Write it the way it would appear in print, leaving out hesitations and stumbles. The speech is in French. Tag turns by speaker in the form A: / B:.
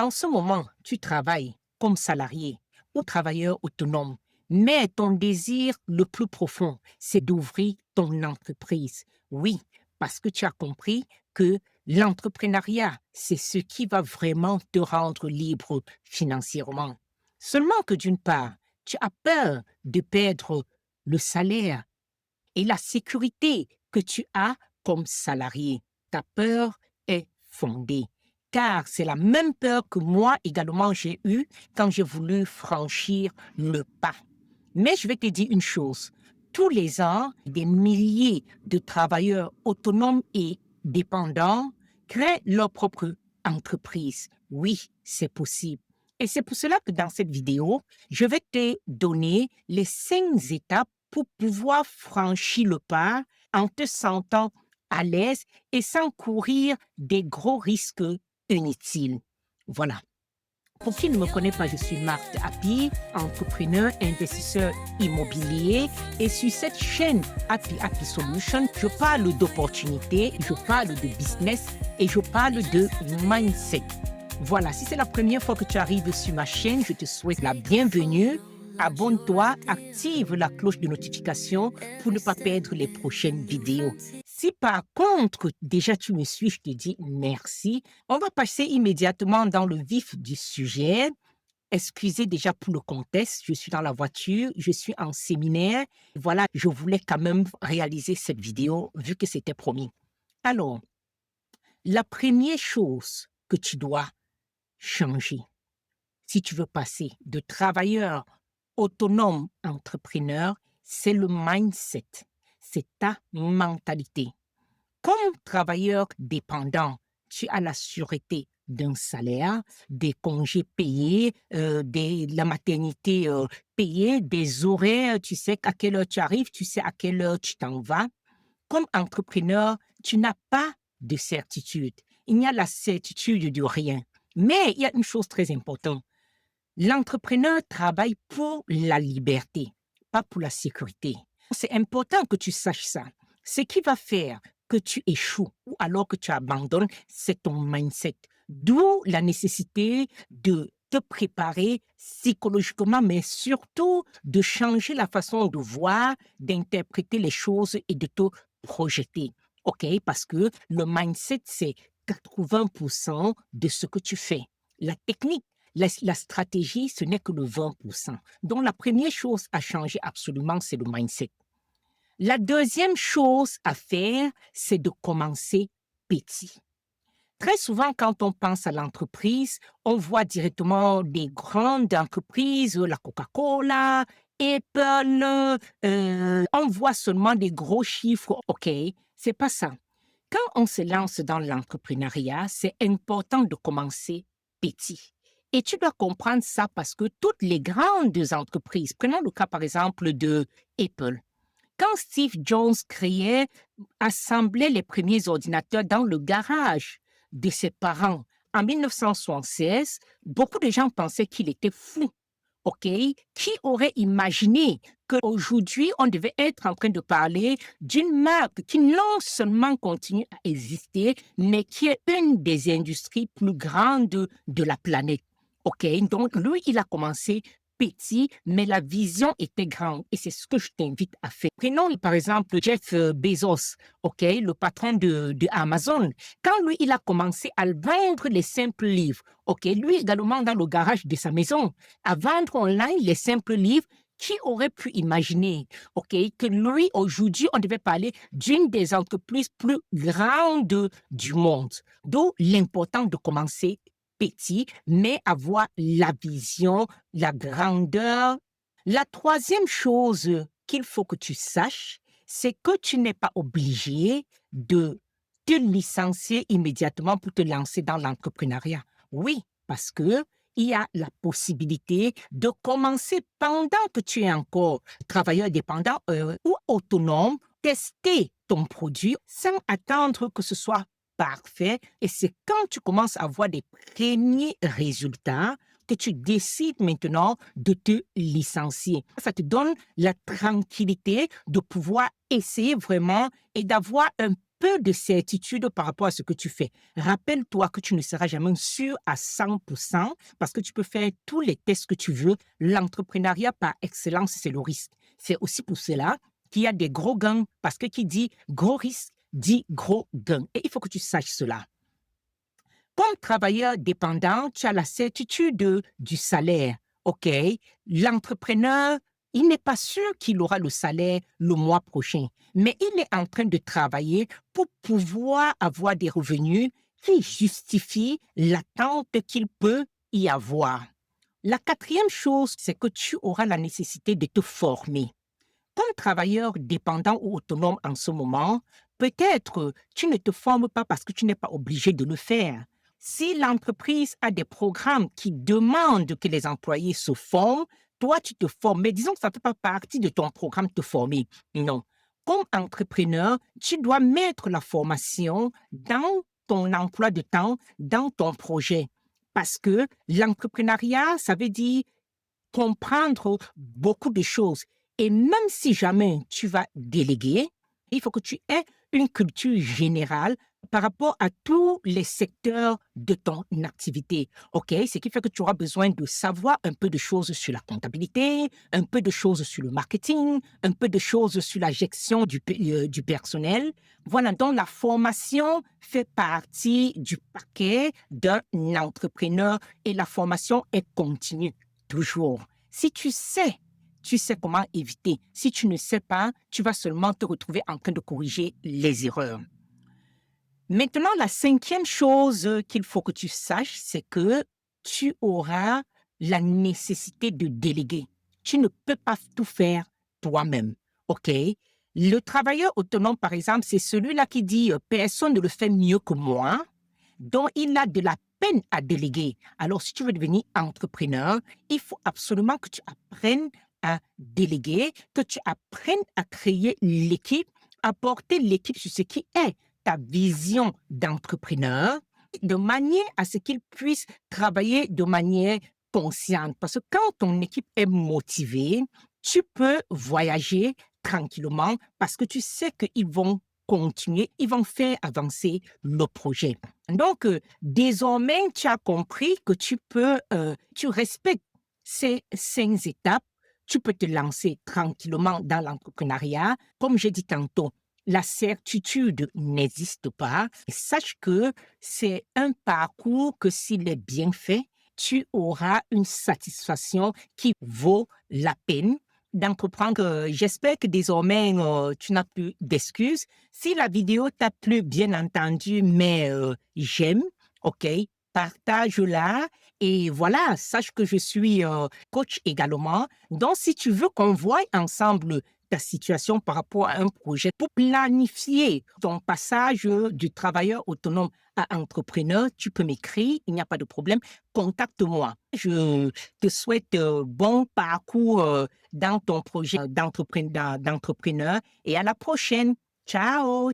A: En ce moment, tu travailles comme salarié ou travailleur autonome, mais ton désir le plus profond, c'est d'ouvrir ton entreprise. Oui, parce que tu as compris que l'entrepreneuriat, c'est ce qui va vraiment te rendre libre financièrement. Seulement que d'une part, tu as peur de perdre le salaire et la sécurité que tu as comme salarié. Ta peur est fondée, car c'est la même peur que moi également j'ai eue quand j'ai voulu franchir le pas. Mais je vais te dire une chose, tous les ans, des milliers de travailleurs autonomes et dépendants créent leur propre entreprise. Oui, c'est possible. Et c'est pour cela que dans cette vidéo, je vais te donner les 5 étapes pour pouvoir franchir le pas en te sentant à l'aise et sans courir des gros risques inutiles. Voilà. Pour qui ne me connaît pas, je suis Marthe Happy, entrepreneur, investisseur immobilier. Et sur cette chaîne Happy Solution, je parle d'opportunités, je parle de business et je parle de mindset. Voilà, si c'est la première fois que tu arrives sur ma chaîne, je te souhaite la bienvenue. Abonne-toi, active la cloche de notification pour ne pas perdre les prochaines vidéos. Si par contre, déjà tu me suis, je te dis merci. On va passer immédiatement dans le vif du sujet. Excusez déjà pour le contexte, je suis dans la voiture, je suis en séminaire. Voilà, je voulais quand même réaliser cette vidéo vu que c'était promis. Alors, la première chose que tu dois changer, si tu veux passer de travailleur autonome entrepreneur, c'est le mindset, c'est ta mentalité. Comme travailleur dépendant, tu as la sûreté d'un salaire, des congés payés, la maternité payée, des horaires, tu sais à quelle heure tu arrives, tu sais à quelle heure tu t'en vas. Comme entrepreneur, tu n'as pas de certitude. Il n'y a la certitude de rien. Mais il y a une chose très importante. L'entrepreneur travaille pour la liberté, pas pour la sécurité. C'est important que tu saches ça. Ce qui va faire que tu échoues ou alors que tu abandonnes, c'est ton mindset. D'où la nécessité de te préparer psychologiquement, mais surtout de changer la façon de voir, d'interpréter les choses et de te projeter. OK? Parce que le mindset, c'est 80% de ce que tu fais. La technique, la stratégie, ce n'est que le 20%. Donc, la première chose à changer absolument, c'est le mindset. La deuxième chose à faire, c'est de commencer petit. Très souvent, quand on pense à l'entreprise, on voit directement des grandes entreprises, la Coca-Cola, Apple, on voit seulement des gros chiffres. OK, c'est pas ça. Quand on se lance dans l'entrepreneuriat, c'est important de commencer petit. Et tu dois comprendre ça parce que toutes les grandes entreprises, prenons le cas par exemple de Apple, quand Steve Jobs créait, assemblait les premiers ordinateurs dans le garage de ses parents en 1976, beaucoup de gens pensaient qu'il était fou. OK? Qui aurait imaginé qu'aujourd'hui, on devait être en train de parler d'une marque qui non seulement continue à exister, mais qui est une des industries plus grandes de la planète. OK? Donc, lui, il a commencé petit, mais la vision était grande et c'est ce que je t'invite à faire. Prenons par exemple Jeff Bezos, OK, le patron de Amazon. Quand lui, il a commencé à vendre les simples livres, OK, lui également dans le garage de sa maison, à vendre online les simples livres, qui aurait pu imaginer, OK, que lui, aujourd'hui, on devait parler d'une des entreprises plus grandes du monde. D'où l'important de commencer petit, mais avoir la vision, la grandeur. La troisième chose qu'il faut que tu saches, c'est que tu n'es pas obligé de te licencier immédiatement pour te lancer dans l'entrepreneuriat. Oui, parce que il y a la possibilité de commencer pendant que tu es encore travailleur dépendant ou autonome, tester ton produit sans attendre que ce soit parfait. Et c'est quand tu commences à voir des premiers résultats que tu décides maintenant de te licencier. Ça te donne la tranquillité de pouvoir essayer vraiment et d'avoir un peu de certitude par rapport à ce que tu fais. Rappelle-toi que tu ne seras jamais sûr à 100% parce que tu peux faire tous les tests que tu veux. L'entrepreneuriat par excellence, c'est le risque. C'est aussi pour cela qu'il y a des gros gains parce que qui dit gros risque dit gros gains. Et il faut que tu saches cela. Comme travailleur dépendant, tu as la certitude du salaire. OK, l'entrepreneur, il n'est pas sûr qu'il aura le salaire le mois prochain, mais il est en train de travailler pour pouvoir avoir des revenus qui justifient l'attente qu'il peut y avoir. La quatrième chose, c'est que tu auras la nécessité de te former. Comme travailleur dépendant ou autonome en ce moment, peut-être tu ne te formes pas parce que tu n'es pas obligé de le faire. Si l'entreprise a des programmes qui demandent que les employés se forment, toi tu te formes. Mais disons que ça ne fait pas partie de ton programme de te former. Non. Comme entrepreneur, tu dois mettre la formation dans ton emploi de temps, dans ton projet. Parce que l'entrepreneuriat, ça veut dire comprendre beaucoup de choses. Et même si jamais tu vas déléguer, il faut que tu aies une culture générale par rapport à tous les secteurs de ton activité. OK? Ce qui fait que tu auras besoin de savoir un peu de choses sur la comptabilité, un peu de choses sur le marketing, un peu de choses sur la gestion du personnel. Voilà, donc la formation fait partie du paquet d'un entrepreneur et la formation est continue. Toujours. Si tu sais comment éviter. Si tu ne sais pas, tu vas seulement te retrouver en train de corriger les erreurs. Maintenant, la cinquième chose qu'il faut que tu saches, c'est que tu auras la nécessité de déléguer. Tu ne peux pas tout faire toi-même. OK? Le travailleur autonome, par exemple, c'est celui-là qui dit personne ne le fait mieux que moi, donc il a de la peine à déléguer. Alors, si tu veux devenir entrepreneur, il faut absolument que tu apprennes à déléguer, que tu apprennes à créer l'équipe, à porter l'équipe sur ce qui est ta vision d'entrepreneur, de manière à ce qu'il puisse travailler de manière consciente. Parce que quand ton équipe est motivée, tu peux voyager tranquillement parce que tu sais qu'ils vont continuer, ils vont faire avancer le projet. Donc, désormais, tu as compris que tu respectes ces 5 étapes, tu peux te lancer tranquillement dans l'entrepreneuriat. Comme j'ai dit tantôt, la certitude n'existe pas. Sache que c'est un parcours que s'il est bien fait, tu auras une satisfaction qui vaut la peine d'entreprendre. J'espère que désormais, tu n'as plus d'excuses. Si la vidéo t'a plu, bien entendu, mais j'aime, OK, partage-la et voilà, sache que je suis coach également. Donc, si tu veux qu'on voie ensemble ta situation par rapport à un projet pour planifier ton passage du travailleur autonome à entrepreneur, tu peux m'écrire, il n'y a pas de problème, contacte-moi. Je te souhaite bon parcours dans ton projet d'entrepreneur et à la prochaine. Ciao!